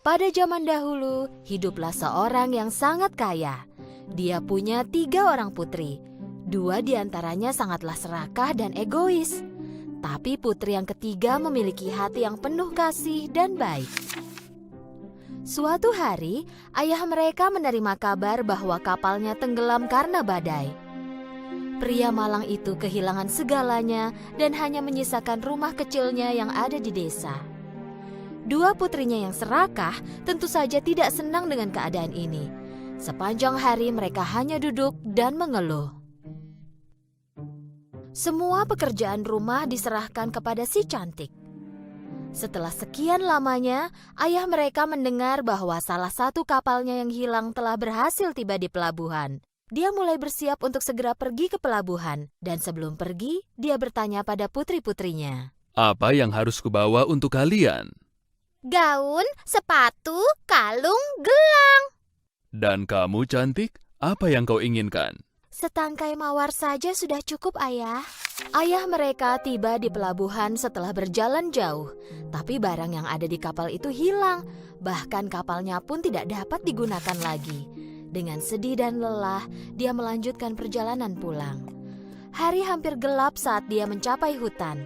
Pada zaman dahulu, hiduplah seorang yang sangat kaya. Dia punya 3 orang putri. 2 diantaranya sangatlah serakah dan egois. Tapi putri yang ketiga memiliki hati yang penuh kasih dan baik. Suatu hari, ayah mereka menerima kabar bahwa kapalnya tenggelam karena badai. Pria malang itu kehilangan segalanya dan hanya menyisakan rumah kecilnya yang ada di desa. 2 putrinya yang serakah tentu saja tidak senang dengan keadaan ini. Sepanjang hari mereka hanya duduk dan mengeluh. Semua pekerjaan rumah diserahkan kepada si cantik. Setelah sekian lamanya, ayah mereka mendengar bahwa salah satu kapalnya yang hilang telah berhasil tiba di pelabuhan. Dia mulai bersiap untuk segera pergi ke pelabuhan. Dan sebelum pergi, dia bertanya pada putri-putrinya. Apa yang harus kubawa untuk kalian? Gaun, sepatu, kalung, gelang. Dan kamu cantik, apa yang kau inginkan? Setangkai mawar saja sudah cukup, ayah. Ayah mereka tiba di pelabuhan setelah berjalan jauh. Tapi barang yang ada di kapal itu hilang. Bahkan kapalnya pun tidak dapat digunakan lagi. Dengan sedih dan lelah, dia melanjutkan perjalanan pulang. Hari hampir gelap saat dia mencapai hutan.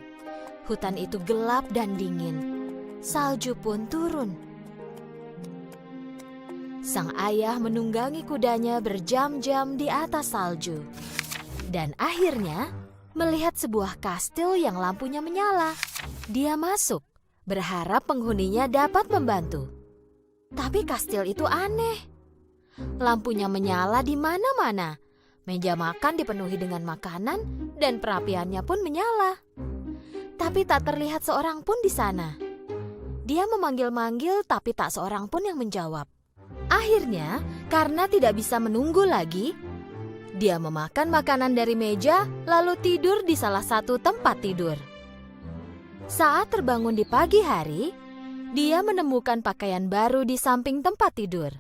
Hutan itu gelap dan dingin. Salju pun turun. Sang ayah menunggangi kudanya berjam-jam di atas salju. Dan akhirnya melihat sebuah kastil yang lampunya menyala. Dia masuk, berharap penghuninya dapat membantu. Tapi kastil itu aneh. Lampunya menyala di mana-mana. Meja makan dipenuhi dengan makanan dan perapiannya pun menyala. Tapi tak terlihat seorang pun di sana. Dia memanggil-manggil tapi tak seorang pun yang menjawab. Akhirnya, karena tidak bisa menunggu lagi, dia memakan makanan dari meja lalu tidur di salah satu tempat tidur. Saat terbangun di pagi hari, dia menemukan pakaian baru di samping tempat tidur.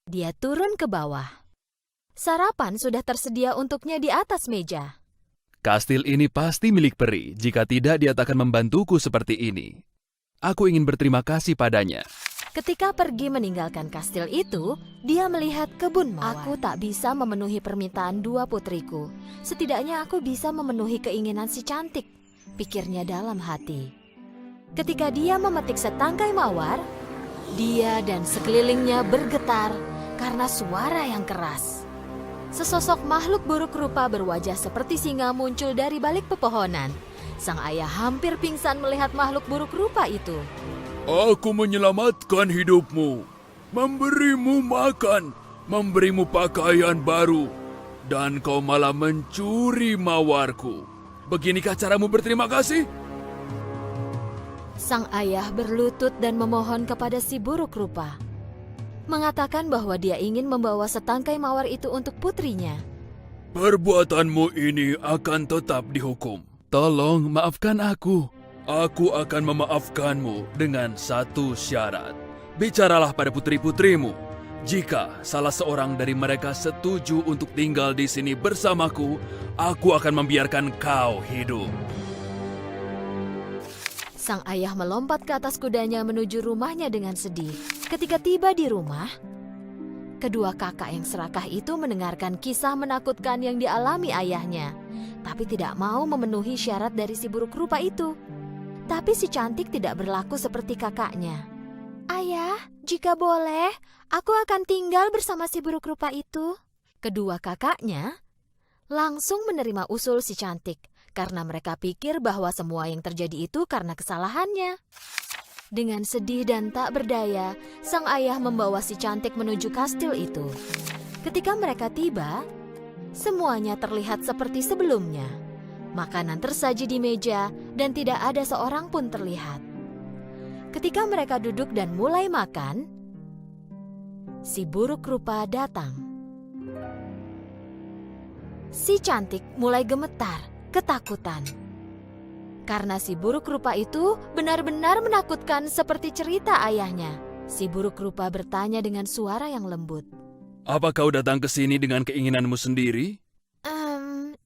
Dia turun ke bawah. Sarapan sudah tersedia untuknya di atas meja. Kastil ini pasti milik peri, jika tidak dia tak akan membantuku seperti ini. Aku ingin berterima kasih padanya. Ketika pergi meninggalkan kastil itu, dia melihat kebun mawar. Aku tak bisa memenuhi permintaan 2 putriku. Setidaknya aku bisa memenuhi keinginan si cantik, pikirnya dalam hati. Ketika dia memetik setangkai mawar, dia dan sekelilingnya bergetar karena suara yang keras. Sesosok makhluk buruk rupa berwajah seperti singa muncul dari balik pepohonan. Sang ayah hampir pingsan melihat makhluk buruk rupa itu. Aku menyelamatkan hidupmu, memberimu makan, memberimu pakaian baru, dan kau malah mencuri mawarku. Beginikah caramu berterima kasih? Sang ayah berlutut dan memohon kepada si buruk rupa. Mengatakan bahwa dia ingin membawa setangkai mawar itu untuk putrinya. Perbuatanmu ini akan tetap dihukum. Tolong maafkan aku. Aku akan memaafkanmu dengan satu syarat. Bicaralah pada putri-putrimu. Jika salah seorang dari mereka setuju untuk tinggal di sini bersamaku, aku akan membiarkan kau hidup. Sang ayah melompat ke atas kudanya menuju rumahnya dengan sedih. Ketika tiba di rumah, kedua kakak yang serakah itu mendengarkan kisah menakutkan yang dialami ayahnya. Tapi tidak mau memenuhi syarat dari si buruk rupa itu. Tapi si cantik tidak berlaku seperti kakaknya. Ayah, jika boleh, aku akan tinggal bersama si buruk rupa itu. Kedua kakaknya langsung menerima usul si cantik, karena mereka pikir bahwa semua yang terjadi itu karena kesalahannya. Dengan sedih dan tak berdaya, sang ayah membawa si cantik menuju kastil itu. Ketika mereka tiba, semuanya terlihat seperti sebelumnya. Makanan tersaji di meja dan tidak ada seorang pun terlihat. Ketika mereka duduk dan mulai makan, si buruk rupa datang. Si cantik mulai gemetar, ketakutan. Karena si buruk rupa itu benar-benar menakutkan seperti cerita ayahnya. Si buruk rupa bertanya dengan suara yang lembut. Apa kau datang ke sini dengan keinginanmu sendiri?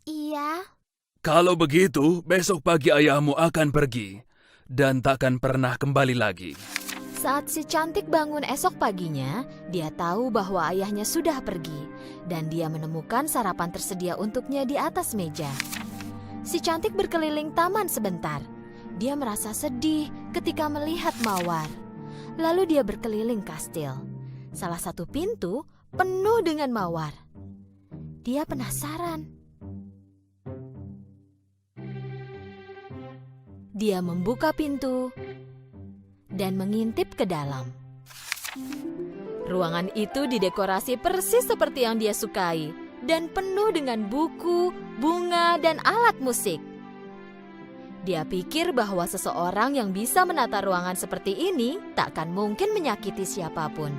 Iya. Kalau begitu, besok pagi ayahmu akan pergi. dan takkan pernah kembali lagi. Saat si cantik bangun esok paginya, dia tahu bahwa ayahnya sudah pergi dan dia menemukan sarapan tersedia untuknya di atas meja. Si cantik berkeliling taman sebentar. Dia merasa sedih ketika melihat mawar. Lalu dia berkeliling kastil. Salah satu pintu penuh dengan mawar. Dia penasaran. Dia membuka pintu dan mengintip ke dalam. Ruangan itu didekorasi persis seperti yang dia sukai dan penuh dengan buku, bunga, dan alat musik. Dia pikir bahwa seseorang yang bisa menata ruangan seperti ini takkan mungkin menyakiti siapapun.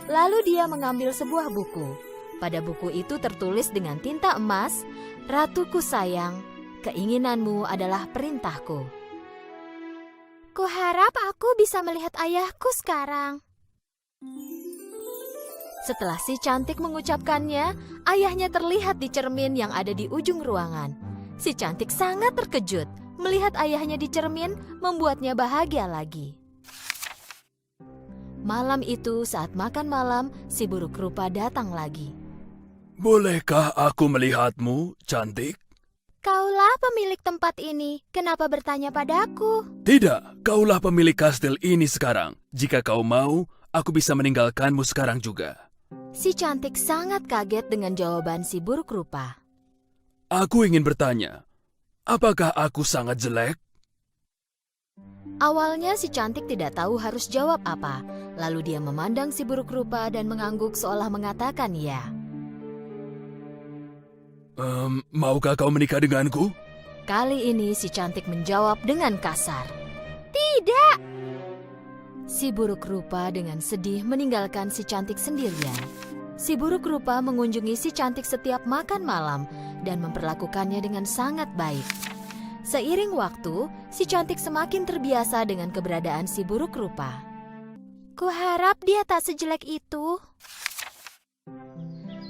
Lalu dia mengambil sebuah buku. Pada buku itu tertulis dengan tinta emas, "Ratuku sayang, keinginanmu adalah perintahku." Kuharap aku bisa melihat ayahku sekarang. Setelah si cantik mengucapkannya, ayahnya terlihat di cermin yang ada di ujung ruangan. Si cantik sangat terkejut. Melihat ayahnya di cermin membuatnya bahagia lagi. Malam itu saat makan malam, si buruk rupa datang lagi. Bolehkah aku melihatmu, cantik? Kaulah pemilik tempat ini, kenapa bertanya padaku? Tidak, kaulah pemilik kastil ini sekarang. Jika kau mau, aku bisa meninggalkanmu sekarang juga. Si cantik sangat kaget dengan jawaban si buruk rupa. Aku ingin bertanya, apakah aku sangat jelek? Awalnya si cantik tidak tahu harus jawab apa. Lalu dia memandang si buruk rupa dan mengangguk seolah mengatakan ya. Maukah kau menikah denganku? Kali ini si cantik menjawab dengan kasar. Tidak. Si buruk rupa dengan sedih meninggalkan si cantik sendirian. Si buruk rupa mengunjungi si cantik setiap makan malam dan memperlakukannya dengan sangat baik. Seiring waktu, si cantik semakin terbiasa dengan keberadaan si buruk rupa. Kuharap dia tak sejelek itu.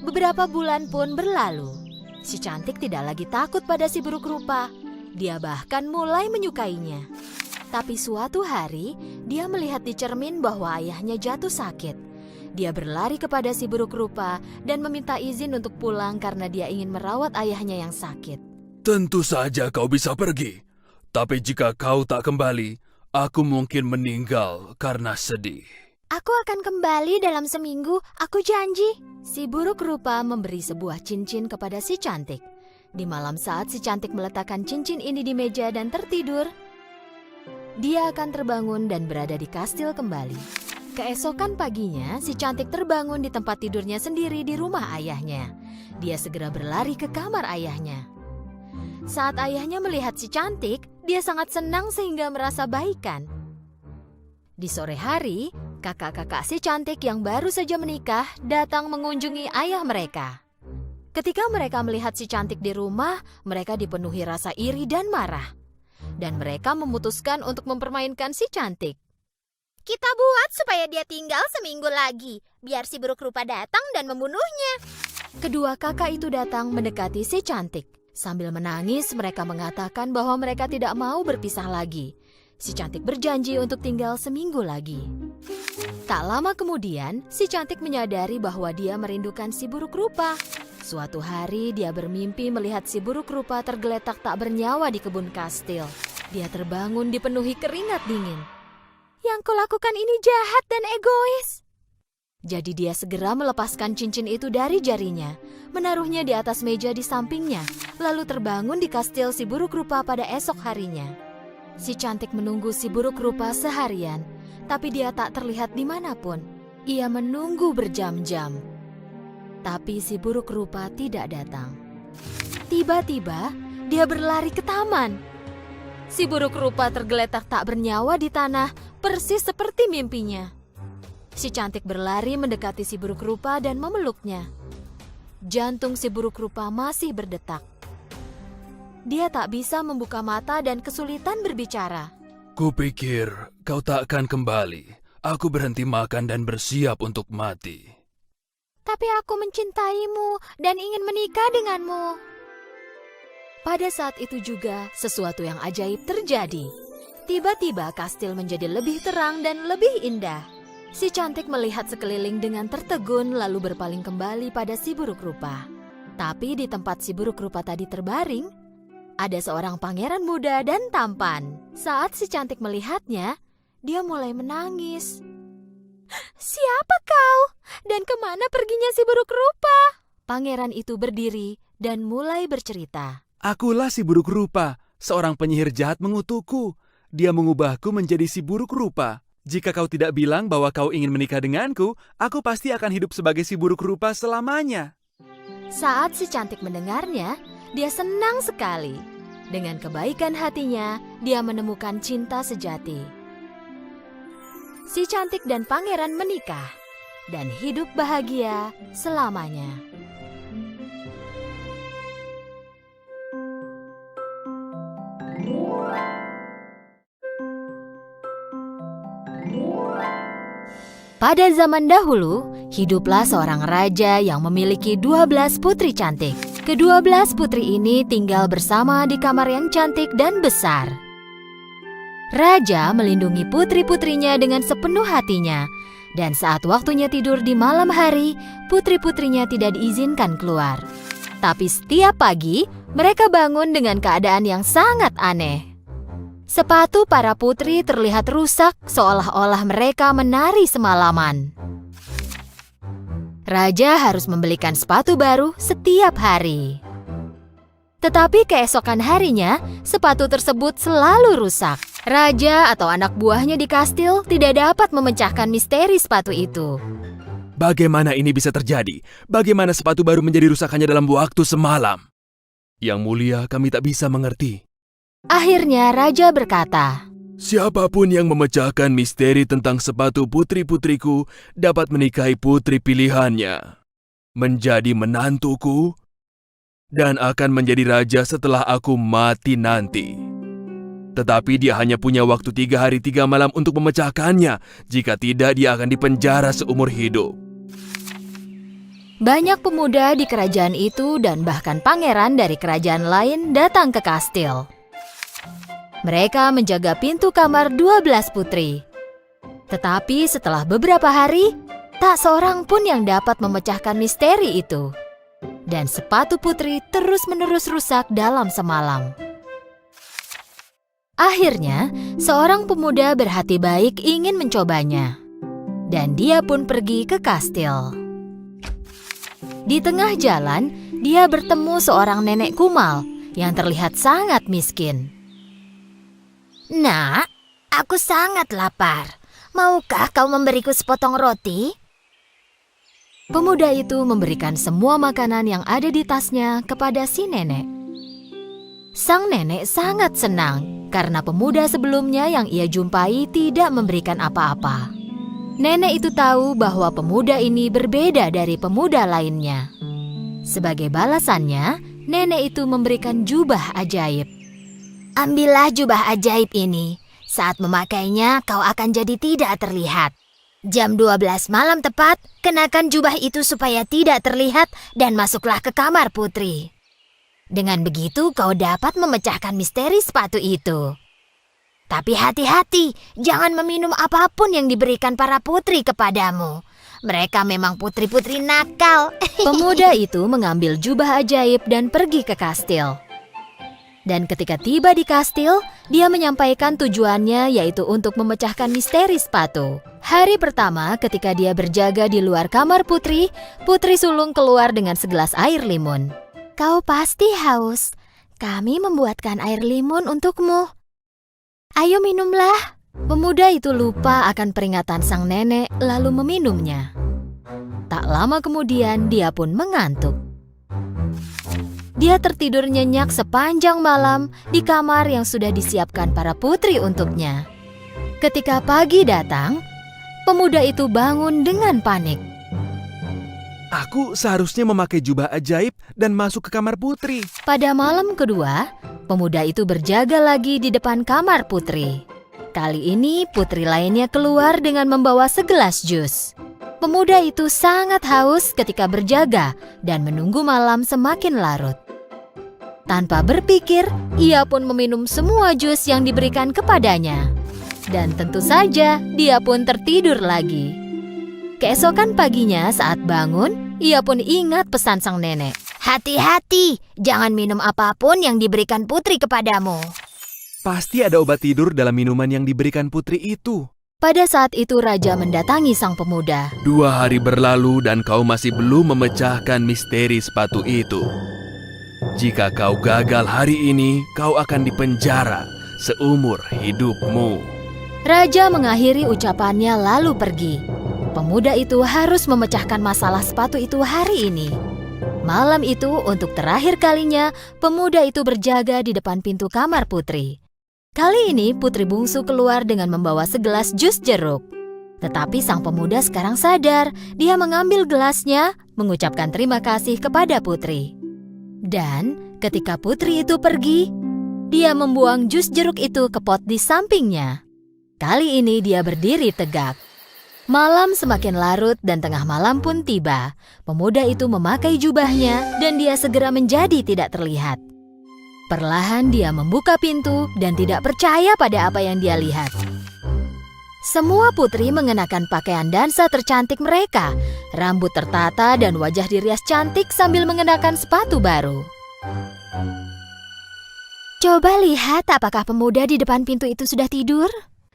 Beberapa bulan pun berlalu. Si cantik tidak lagi takut pada si buruk rupa. Dia bahkan mulai menyukainya. Tapi suatu hari, dia melihat di cermin bahwa ayahnya jatuh sakit. Dia berlari kepada si buruk rupa dan meminta izin untuk pulang karena dia ingin merawat ayahnya yang sakit. Tentu saja kau bisa pergi. Tapi jika kau tak kembali, aku mungkin meninggal karena sedih. Aku akan kembali dalam seminggu, aku janji. Si buruk rupa memberi sebuah cincin kepada si cantik. Di malam saat si cantik meletakkan cincin ini di meja dan tertidur, dia akan terbangun dan berada di kastil kembali. Keesokan paginya, si cantik terbangun di tempat tidurnya sendiri di rumah ayahnya. Dia segera berlari ke kamar ayahnya. Saat ayahnya melihat si cantik, dia sangat senang sehingga merasa baikan. Di sore hari, kakak-kakak si cantik yang baru saja menikah datang mengunjungi ayah mereka. Ketika mereka melihat si cantik di rumah, mereka dipenuhi rasa iri dan marah. Dan mereka memutuskan untuk mempermainkan si cantik. Kita buat supaya dia tinggal seminggu lagi, biar si buruk rupa datang dan membunuhnya. Kedua kakak itu datang mendekati si cantik. Sambil menangis, mereka mengatakan bahwa mereka tidak mau berpisah lagi. Si cantik berjanji untuk tinggal seminggu lagi. Tak lama kemudian, si cantik menyadari bahwa dia merindukan si buruk rupa. Suatu hari, dia bermimpi melihat si buruk rupa tergeletak tak bernyawa di kebun kastil. Dia terbangun dipenuhi keringat dingin. Yang kulakukan ini jahat dan egois. Jadi dia segera melepaskan cincin itu dari jarinya, menaruhnya di atas meja di sampingnya, lalu terbangun di kastil si buruk rupa pada esok harinya. Si cantik menunggu si buruk rupa seharian, tapi dia tak terlihat dimanapun. Ia menunggu berjam-jam, tapi si buruk rupa tidak datang. Tiba-tiba, dia berlari ke taman. Si buruk rupa tergeletak tak bernyawa di tanah, persis seperti mimpinya. Si cantik berlari mendekati si buruk rupa dan memeluknya. Jantung si buruk rupa masih berdetak. Dia tak bisa membuka mata dan kesulitan berbicara. Kupikir kau tak akan kembali. Aku berhenti makan dan bersiap untuk mati. Tapi aku mencintaimu dan ingin menikah denganmu. Pada saat itu juga, sesuatu yang ajaib terjadi. Tiba-tiba kastil menjadi lebih terang dan lebih indah. Si cantik melihat sekeliling dengan tertegun lalu berpaling kembali pada si buruk rupa. Tapi di tempat si buruk rupa tadi terbaring, ada seorang pangeran muda dan tampan. Saat si cantik melihatnya, dia mulai menangis. "Siapa kau? Dan kemana perginya si buruk rupa?" Pangeran itu berdiri dan mulai bercerita. Akulah si buruk rupa, seorang penyihir jahat mengutukku. Dia mengubahku menjadi si buruk rupa. Jika kau tidak bilang bahwa kau ingin menikah denganku, aku pasti akan hidup sebagai si buruk rupa selamanya. Saat si cantik mendengarnya, dia senang sekali. Dengan kebaikan hatinya, dia menemukan cinta sejati. Si cantik dan pangeran menikah dan hidup bahagia selamanya. Pada zaman dahulu, hiduplah seorang raja yang memiliki 12 putri cantik. Ke-12 putri ini tinggal bersama di kamar yang cantik dan besar. Raja melindungi putri-putrinya dengan sepenuh hatinya, dan saat waktunya tidur di malam hari, putri-putrinya tidak diizinkan keluar. Tapi setiap pagi, mereka bangun dengan keadaan yang sangat aneh. Sepatu para putri terlihat rusak seolah-olah mereka menari semalaman. Raja harus membelikan sepatu baru setiap hari. Tetapi keesokan harinya, sepatu tersebut selalu rusak. Raja atau anak buahnya di kastil tidak dapat memecahkan misteri sepatu itu. Bagaimana ini bisa terjadi? Bagaimana sepatu baru menjadi rusakannya dalam waktu semalam? Yang mulia, kami tak bisa mengerti. Akhirnya Raja berkata, Siapapun yang memecahkan misteri tentang sepatu putri-putriku dapat menikahi putri pilihannya, menjadi menantuku, dan akan menjadi raja setelah aku mati nanti. Tetapi dia hanya punya waktu 3 hari 3 malam untuk memecahkannya. Jika tidak, dia akan dipenjara seumur hidup. Banyak pemuda di kerajaan itu dan bahkan pangeran dari kerajaan lain datang ke kastil. Mereka menjaga pintu kamar 12 putri. Tetapi setelah beberapa hari, tak seorang pun yang dapat memecahkan misteri itu. Dan sepatu putri terus-menerus rusak dalam semalam. Akhirnya, seorang pemuda berhati baik ingin mencobanya. Dan dia pun pergi ke kastil. Di tengah jalan, dia bertemu seorang nenek kumal yang terlihat sangat miskin. "Nak, aku sangat lapar. Maukah kau memberiku sepotong roti?" Pemuda itu memberikan semua makanan yang ada di tasnya kepada si nenek. Sang nenek sangat senang karena pemuda sebelumnya yang ia jumpai tidak memberikan apa-apa. Nenek itu tahu bahwa pemuda ini berbeda dari pemuda lainnya. Sebagai balasannya, nenek itu memberikan jubah ajaib. "Ambillah jubah ajaib ini. Saat memakainya, kau akan jadi tidak terlihat. Jam 12 malam tepat, kenakan jubah itu supaya tidak terlihat dan masuklah ke kamar putri. Dengan begitu, kau dapat memecahkan misteri sepatu itu. Tapi hati-hati, jangan meminum apapun yang diberikan para putri kepadamu. Mereka memang putri-putri nakal." Pemuda itu mengambil jubah ajaib dan pergi ke kastil. Dan ketika tiba di kastil, dia menyampaikan tujuannya yaitu untuk memecahkan misteri sepatu. Hari pertama ketika dia berjaga di luar kamar putri, putri sulung keluar dengan segelas air limun. "Kau pasti haus. Kami membuatkan air limun untukmu. Ayo minumlah." Pemuda itu lupa akan peringatan sang nenek lalu meminumnya. Tak lama kemudian dia pun mengantuk. Dia tertidur nyenyak sepanjang malam di kamar yang sudah disiapkan para putri untuknya. Ketika pagi datang, pemuda itu bangun dengan panik. Aku seharusnya memakai jubah ajaib dan masuk ke kamar putri. Pada malam kedua, pemuda itu berjaga lagi di depan kamar putri. Kali ini putri lainnya keluar dengan membawa segelas jus. Pemuda itu sangat haus ketika berjaga dan menunggu malam semakin larut. Tanpa berpikir, ia pun meminum semua jus yang diberikan kepadanya. Dan tentu saja, dia pun tertidur lagi. Keesokan paginya saat bangun, ia pun ingat pesan sang nenek. Hati-hati, jangan minum apapun yang diberikan putri kepadamu. Pasti ada obat tidur dalam minuman yang diberikan putri itu. Pada saat itu raja mendatangi sang pemuda. 2 hari berlalu dan kau masih belum memecahkan misteri sepatu itu. Jika kau gagal hari ini, kau akan dipenjara seumur hidupmu. Raja mengakhiri ucapannya lalu pergi. Pemuda itu harus memecahkan masalah sepatu itu hari ini. Malam itu, untuk terakhir kalinya, pemuda itu berjaga di depan pintu kamar putri. Kali ini, putri bungsu keluar dengan membawa segelas jus jeruk. Tetapi sang pemuda sekarang sadar, dia mengambil gelasnya, mengucapkan terima kasih kepada putri. Dan ketika putri itu pergi, dia membuang jus jeruk itu ke pot di sampingnya. Kali ini dia berdiri tegak. Malam semakin larut dan tengah malam pun tiba. Pemuda itu memakai jubahnya dan dia segera menjadi tidak terlihat. Perlahan dia membuka pintu dan tidak percaya pada apa yang dia lihat. Semua putri mengenakan pakaian dansa tercantik mereka. Rambut tertata dan wajah dirias cantik sambil mengenakan sepatu baru. Coba lihat apakah pemuda di depan pintu itu sudah tidur?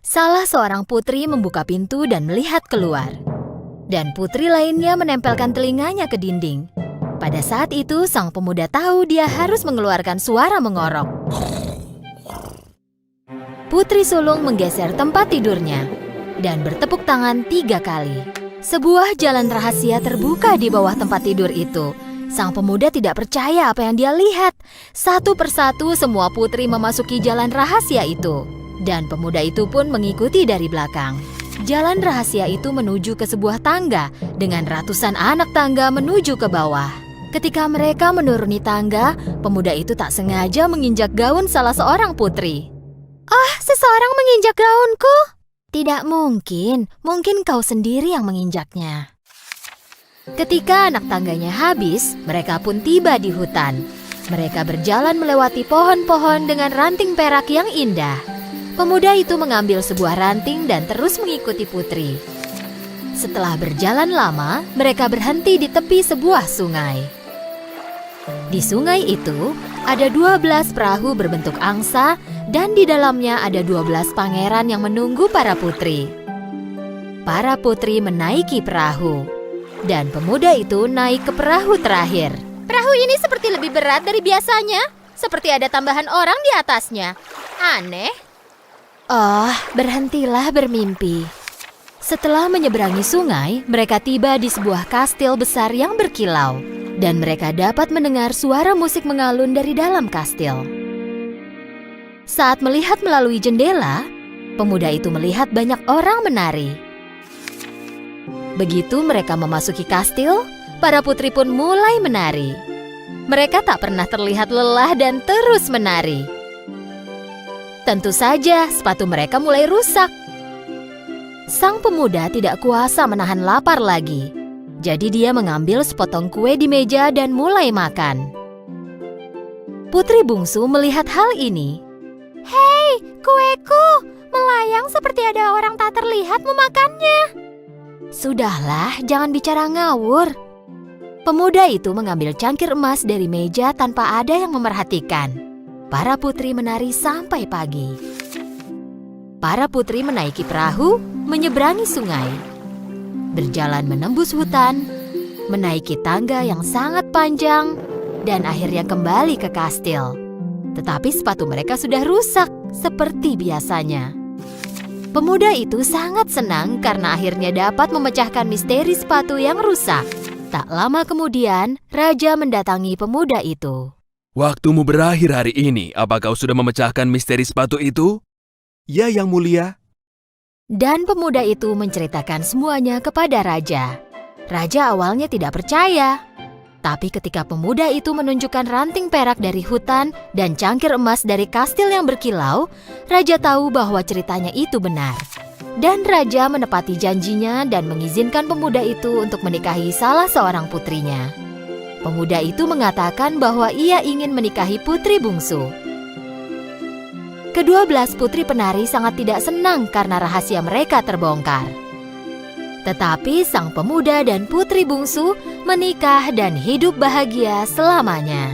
Salah seorang putri membuka pintu dan melihat keluar. Dan putri lainnya menempelkan telinganya ke dinding. Pada saat itu, sang pemuda tahu dia harus mengeluarkan suara mengorok. Putri sulung menggeser tempat tidurnya dan bertepuk tangan 3 kali. Sebuah jalan rahasia terbuka di bawah tempat tidur itu. Sang pemuda tidak percaya apa yang dia lihat. Satu persatu semua putri memasuki jalan rahasia itu. Dan pemuda itu pun mengikuti dari belakang. Jalan rahasia itu menuju ke sebuah tangga dengan ratusan anak tangga menuju ke bawah. Ketika mereka menuruni tangga, pemuda itu tak sengaja menginjak gaun salah seorang putri. "Oh, seseorang menginjak gaunku?" "Tidak mungkin, mungkin kau sendiri yang menginjaknya." Ketika anak tangganya habis, mereka pun tiba di hutan. Mereka berjalan melewati pohon-pohon dengan ranting perak yang indah. Pemuda itu mengambil sebuah ranting dan terus mengikuti putri. Setelah berjalan lama, mereka berhenti di tepi sebuah sungai. Di sungai itu, ada 12 perahu berbentuk angsa dan di dalamnya ada 12 pangeran yang menunggu para putri. Para putri menaiki perahu, dan pemuda itu naik ke perahu terakhir. Perahu ini seperti lebih berat dari biasanya, seperti ada tambahan orang di atasnya. Aneh. Oh, berhentilah bermimpi. Setelah menyeberangi sungai, mereka tiba di sebuah kastil besar yang berkilau. Dan mereka dapat mendengar suara musik mengalun dari dalam kastil. Saat melihat melalui jendela, pemuda itu melihat banyak orang menari. Begitu mereka memasuki kastil, para putri pun mulai menari. Mereka tak pernah terlihat lelah dan terus menari. Tentu saja, sepatu mereka mulai rusak. Sang pemuda tidak kuasa menahan lapar lagi. Jadi dia mengambil sepotong kue di meja dan mulai makan. Putri bungsu melihat hal ini. "Hei, kueku! Melayang seperti ada orang tak terlihat memakannya." "Sudahlah, jangan bicara ngawur." Pemuda itu mengambil cangkir emas dari meja tanpa ada yang memerhatikan. Para putri menari sampai pagi. Para putri menaiki perahu, menyeberangi sungai, berjalan menembus hutan, menaiki tangga yang sangat panjang, dan akhirnya kembali ke kastil. Tetapi sepatu mereka sudah rusak, seperti biasanya. Pemuda itu sangat senang karena akhirnya dapat memecahkan misteri sepatu yang rusak. Tak lama kemudian, raja mendatangi pemuda itu. Waktumu berakhir hari ini. Apa kau sudah memecahkan misteri sepatu itu? Ya, Yang Mulia. Dan pemuda itu menceritakan semuanya kepada raja. Raja awalnya tidak percaya. Tapi ketika pemuda itu menunjukkan ranting perak dari hutan dan cangkir emas dari kastil yang berkilau, raja tahu bahwa ceritanya itu benar. Dan raja menepati janjinya dan mengizinkan pemuda itu untuk menikahi salah seorang putrinya. Pemuda itu mengatakan bahwa ia ingin menikahi putri bungsu. Kedua belas putri penari sangat tidak senang karena rahasia mereka terbongkar. Tetapi sang pemuda dan putri bungsu menikah dan hidup bahagia selamanya.